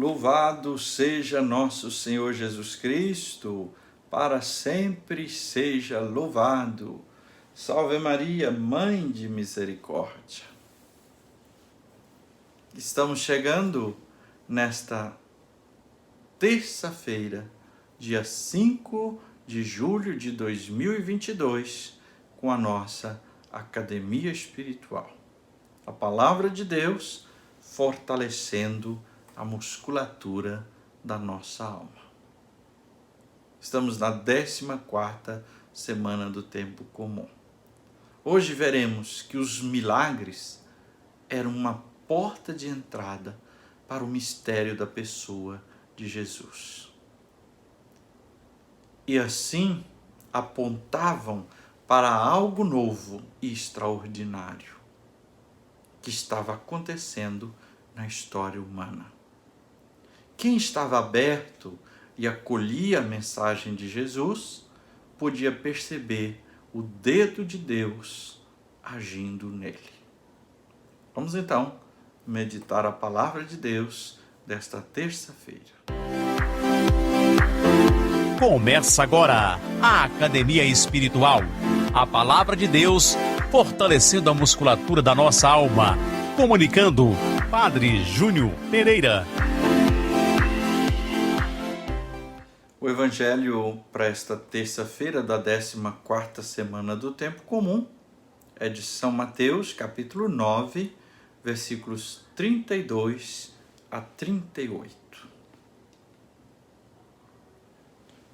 Louvado seja nosso Senhor Jesus Cristo, para sempre seja louvado. Salve Maria, Mãe de Misericórdia. Estamos chegando nesta terça-feira, dia 5 de julho de 2022, com a nossa Academia Espiritual. A Palavra de Deus fortalecendo a musculatura da nossa alma. Estamos na 14ª semana do tempo comum. Hoje veremos que os milagres eram uma porta de entrada para o mistério da pessoa de Jesus. E assim apontavam para algo novo e extraordinário que estava acontecendo na história humana. Quem estava aberto e acolhia a mensagem de Jesus, podia perceber o dedo de Deus agindo nele. Vamos então meditar a palavra de Deus desta terça-feira. Começa agora a Academia Espiritual. A palavra de Deus fortalecendo a musculatura da nossa alma. Comunicando Padre Júnior Pereira. O Evangelho para esta terça-feira da 14ª semana do tempo comum é de São Mateus, capítulo 9, versículos 32 a 38.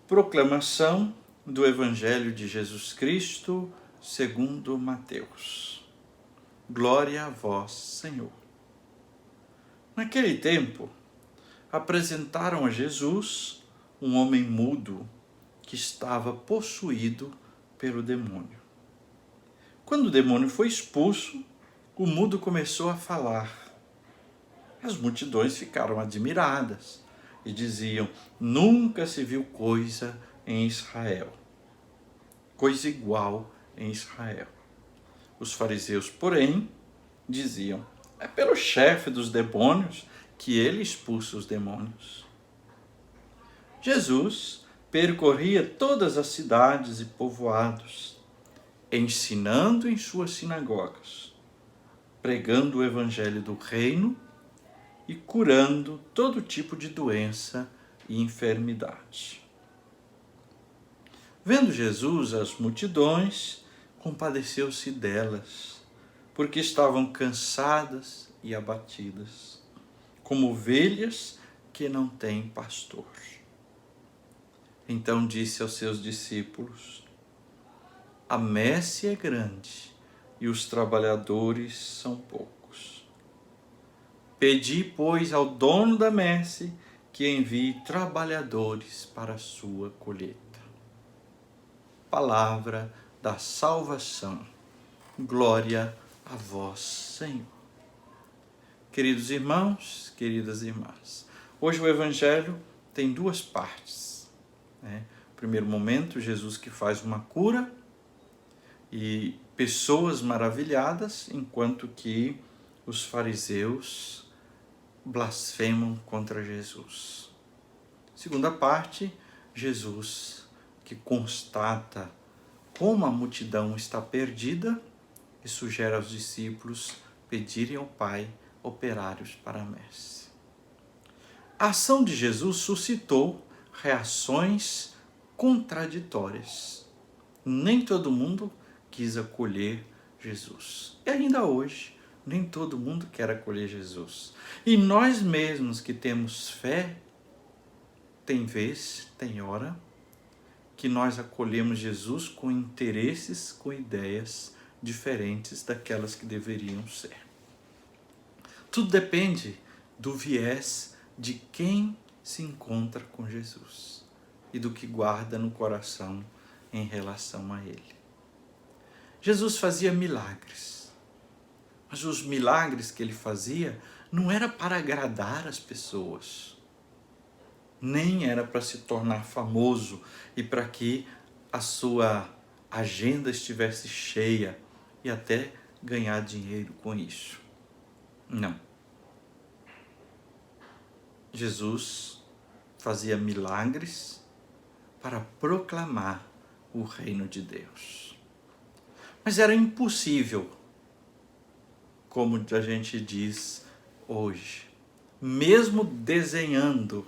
Proclamação do Evangelho de Jesus Cristo segundo Mateus. Glória a vós, Senhor. Naquele tempo, apresentaram a Jesus um homem mudo que estava possuído pelo demônio. Quando o demônio foi expulso, o mudo começou a falar. As multidões ficaram admiradas e diziam: nunca se viu coisa em Israel, coisa igual em Israel. Os fariseus, porém, diziam: é pelo chefe dos demônios que ele expulsa os demônios. Jesus percorria todas as cidades e povoados, ensinando em suas sinagogas, pregando o evangelho do reino e curando todo tipo de doença e enfermidade. Vendo Jesus as multidões, compadeceu-se delas, porque estavam cansadas e abatidas, como ovelhas que não têm pastor. Então disse aos seus discípulos: a messe é grande e os trabalhadores são poucos. Pedi, pois, ao dono da messe que envie trabalhadores para a sua colheita. Palavra da salvação. Glória a vós, Senhor. Queridos irmãos, queridas irmãs, hoje o Evangelho tem duas partes. Primeiro momento, Jesus que faz uma cura e pessoas maravilhadas, enquanto que os fariseus blasfemam contra Jesus. Segunda parte, Jesus que constata como a multidão está perdida e sugere aos discípulos pedirem ao Pai operários para a messe. A ação de Jesus suscitou reações contraditórias. Nem todo mundo quis acolher Jesus. E ainda hoje, nem todo mundo quer acolher Jesus. E nós mesmos que temos fé, tem vez, tem hora, que nós acolhemos Jesus com interesses, com ideias diferentes daquelas que deveriam ser. Tudo depende do viés de quem se encontra com Jesus e do que guarda no coração em relação a Ele. Jesus fazia milagres, mas os milagres que Ele fazia não era para agradar as pessoas, nem era para se tornar famoso e para que a sua agenda estivesse cheia e até ganhar dinheiro com isso. Não. Jesus fazia milagres para proclamar o reino de Deus. Mas era impossível, como a gente diz hoje, mesmo desenhando,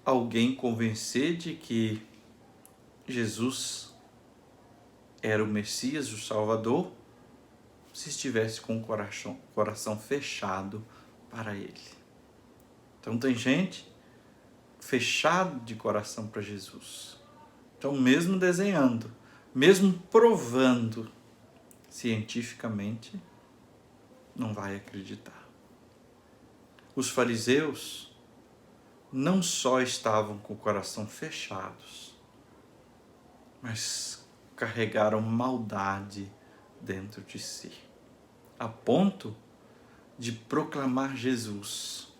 alguém convencer de que Jesus era o Messias, o Salvador, se estivesse com o coração fechado para ele. Então tem gente fechado de coração para Jesus. Então mesmo desenhando, mesmo provando cientificamente, não vai acreditar. Os fariseus não só estavam com o coração fechados, mas carregaram maldade dentro de si, a ponto de proclamar Jesus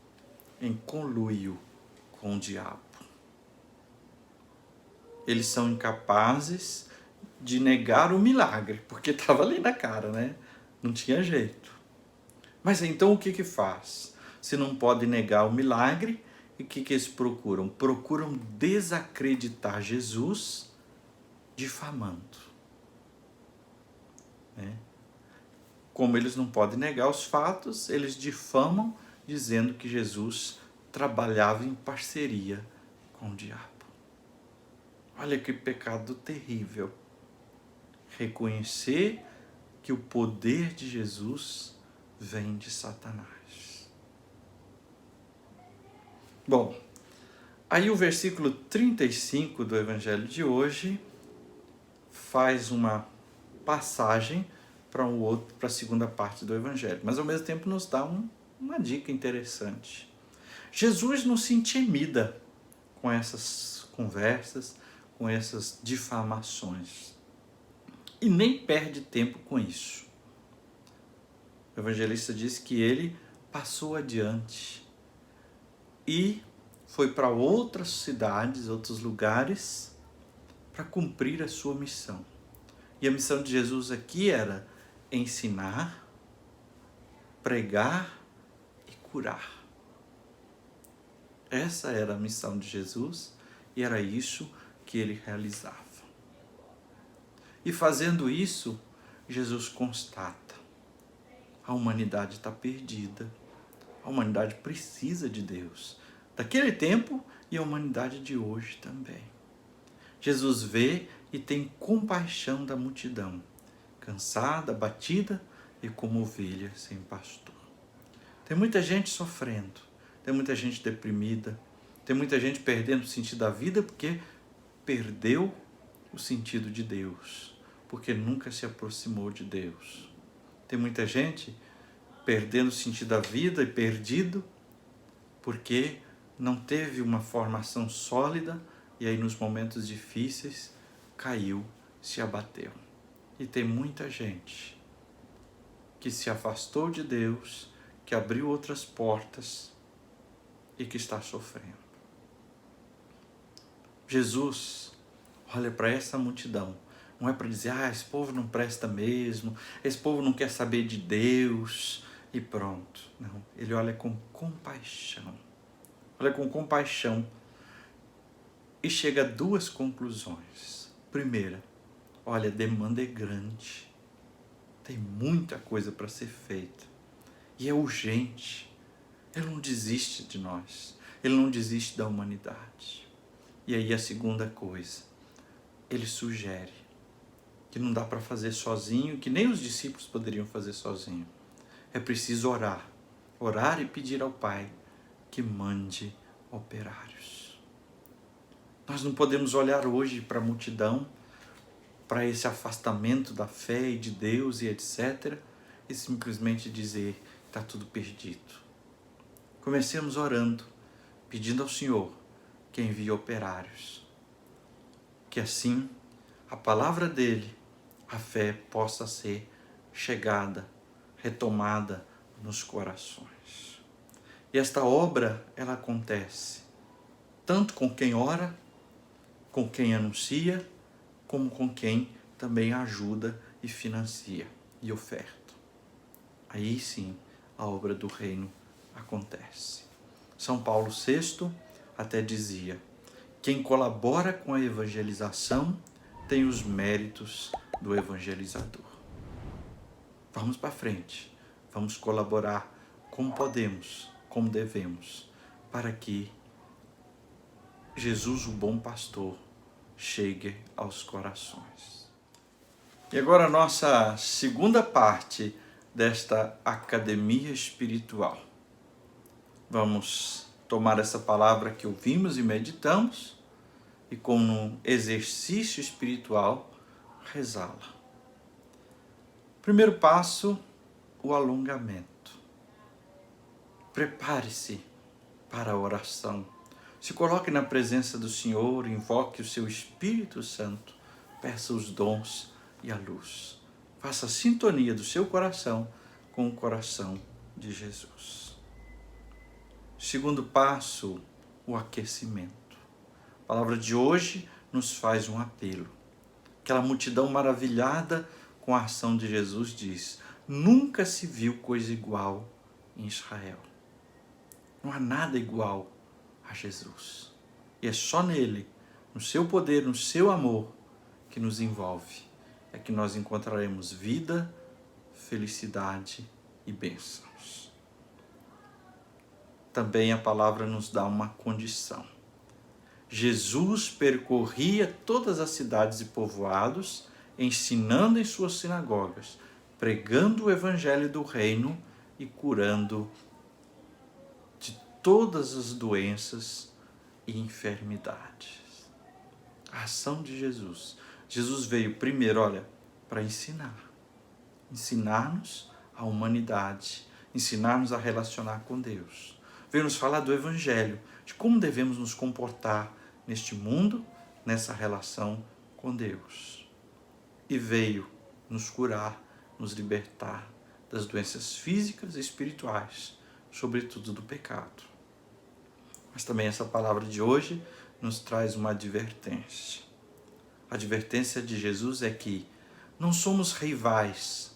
em conluio com o diabo. Eles são incapazes de negar o milagre, porque estava ali na cara, né? Não tinha jeito. Mas então o que faz? Se não pode negar o milagre, e o que eles procuram? Procuram desacreditar Jesus difamando. Né? Como eles não podem negar os fatos, eles difamam dizendo que Jesus trabalhava em parceria com o diabo. Olha que pecado terrível. Reconhecer que o poder de Jesus vem de Satanás. Bom, aí o versículo 35 do Evangelho de hoje faz uma passagem para a segunda parte do Evangelho, mas ao mesmo tempo nos dá uma dica interessante. Jesus não se intimida com essas conversas, com essas difamações, e nem perde tempo com isso. O evangelista diz que ele passou adiante e foi para outras cidades, outros lugares, para cumprir a sua missão. E a missão de Jesus aqui era ensinar, pregar e curar. Essa era a missão de Jesus e era isso que ele realizava. E fazendo isso, Jesus constata: a humanidade está perdida. A humanidade precisa de Deus, daquele tempo e a humanidade de hoje também. Jesus vê e tem compaixão da multidão, cansada, batida e como ovelha sem pastor. Tem muita gente sofrendo, tem muita gente deprimida, tem muita gente perdendo o sentido da vida porque perdeu o sentido de Deus, porque nunca se aproximou de Deus. Tem muita gente perdendo o sentido da vida e perdido porque não teve uma formação sólida e aí nos momentos difíceis caiu, se abateu. E tem muita gente que se afastou de Deus, que abriu outras portas e que está sofrendo. Jesus olha para essa multidão, não é para dizer, esse povo não presta mesmo, esse povo não quer saber de Deus e pronto. Não, ele olha com compaixão. Olha com compaixão e chega a duas conclusões. Primeira, olha, a demanda é grande, tem muita coisa para ser feita e é urgente. Ele não desiste de nós, ele não desiste da humanidade. E aí a segunda coisa, ele sugere que não dá para fazer sozinho, que nem os discípulos poderiam fazer sozinho. É preciso orar e pedir ao Pai que mande operários. Nós não podemos olhar hoje para a multidão, para esse afastamento da fé e de Deus e etc., e simplesmente dizer, está tudo perdido. Comecemos orando, pedindo ao Senhor que envie operários, que assim a palavra dele, a fé possa ser chegada, retomada nos corações. E esta obra, ela acontece tanto com quem ora, com quem anuncia, como com quem também ajuda e financia e oferta. Aí sim, a obra do reino acontece. São Paulo VI até dizia: quem colabora com a evangelização tem os méritos do evangelizador. Vamos para frente, vamos colaborar como podemos, como devemos, para que Jesus, o bom pastor, chegue aos corações. E agora a nossa segunda parte desta academia espiritual. Vamos tomar essa palavra que ouvimos e meditamos e, como um exercício espiritual, rezá-la. Primeiro passo, o alongamento. Prepare-se para a oração. Se coloque na presença do Senhor, invoque o seu Espírito Santo, peça os dons e a luz. Faça a sintonia do seu coração com o coração de Jesus. Segundo passo, o aquecimento. A palavra de hoje nos faz um apelo. Aquela multidão maravilhada com a ação de Jesus diz: nunca se viu coisa igual em Israel. Não há nada igual a Jesus. E é só nele, no seu poder, no seu amor, que nos envolve. É que nós encontraremos vida, felicidade e bênçãos. Também a palavra nos dá uma condição. Jesus percorria todas as cidades e povoados, ensinando em suas sinagogas, pregando o evangelho do reino e curando de todas as doenças e enfermidades. A ação de Jesus. Jesus veio primeiro, para ensinar-nos a humanidade, ensinar-nos a relacionar com Deus. Veio nos falar do evangelho, de como devemos nos comportar neste mundo, nessa relação com Deus. E veio nos curar, nos libertar das doenças físicas e espirituais, sobretudo do pecado. Mas também essa palavra de hoje nos traz uma advertência. A advertência de Jesus é que não somos rivais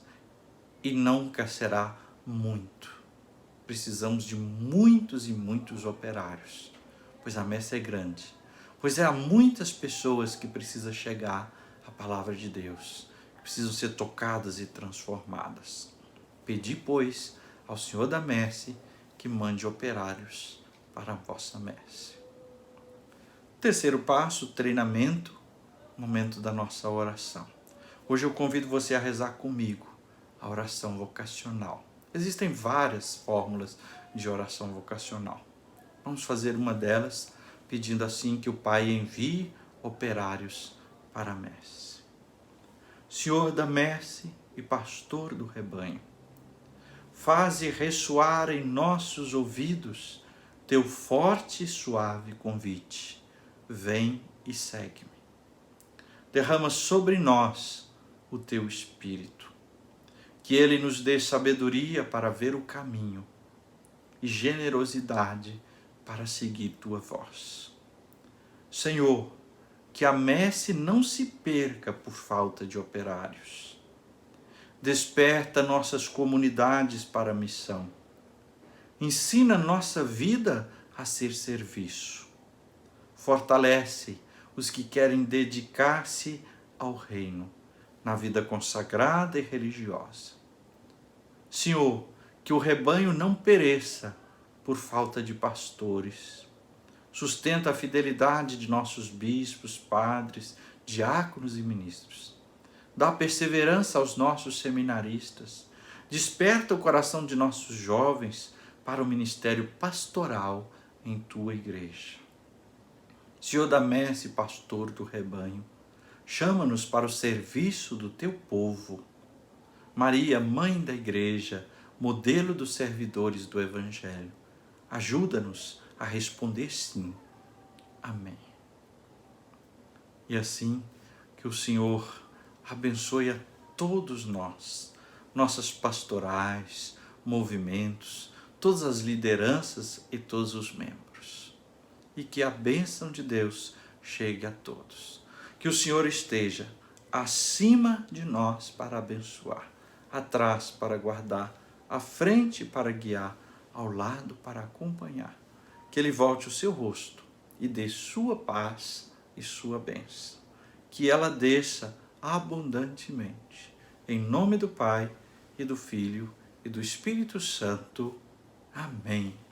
e nunca será muito. Precisamos de muitos e muitos operários, pois a messe é grande. Pois há muitas pessoas que precisam chegar à palavra de Deus, que precisam ser tocadas e transformadas. Pedi, pois, ao Senhor da messe que mande operários para a vossa messe. Terceiro passo, treinamento, momento da nossa oração. Hoje eu convido você a rezar comigo a oração vocacional. Existem várias fórmulas de oração vocacional. Vamos fazer uma delas pedindo assim que o Pai envie operários para a messe. Senhor da messe e pastor do rebanho, faze ressoar em nossos ouvidos teu forte e suave convite. Vem e segue-me. Derrama sobre nós o teu Espírito, que ele nos dê sabedoria para ver o caminho e generosidade para seguir tua voz. Senhor, que a messe não se perca por falta de operários. Desperta nossas comunidades para a missão. Ensina nossa vida a ser serviço. Fortalece os que querem dedicar-se ao reino, na vida consagrada e religiosa. Senhor, que o rebanho não pereça por falta de pastores. Sustenta a fidelidade de nossos bispos, padres, diáconos e ministros. Dá perseverança aos nossos seminaristas. Desperta o coração de nossos jovens para o ministério pastoral em tua igreja. Senhor da messe, pastor do rebanho, chama-nos para o serviço do teu povo. Maria, mãe da igreja, modelo dos servidores do evangelho, ajuda-nos a responder sim. Amém. E assim que o Senhor abençoe a todos nós, nossas pastorais, movimentos, todas as lideranças e todos os membros. E que a bênção de Deus chegue a todos. Que o Senhor esteja acima de nós para abençoar, atrás para guardar, à frente para guiar, ao lado para acompanhar. Que Ele volte o seu rosto e dê sua paz e sua bênção. Que ela desça abundantemente. Em nome do Pai, e do Filho, e do Espírito Santo. Amém.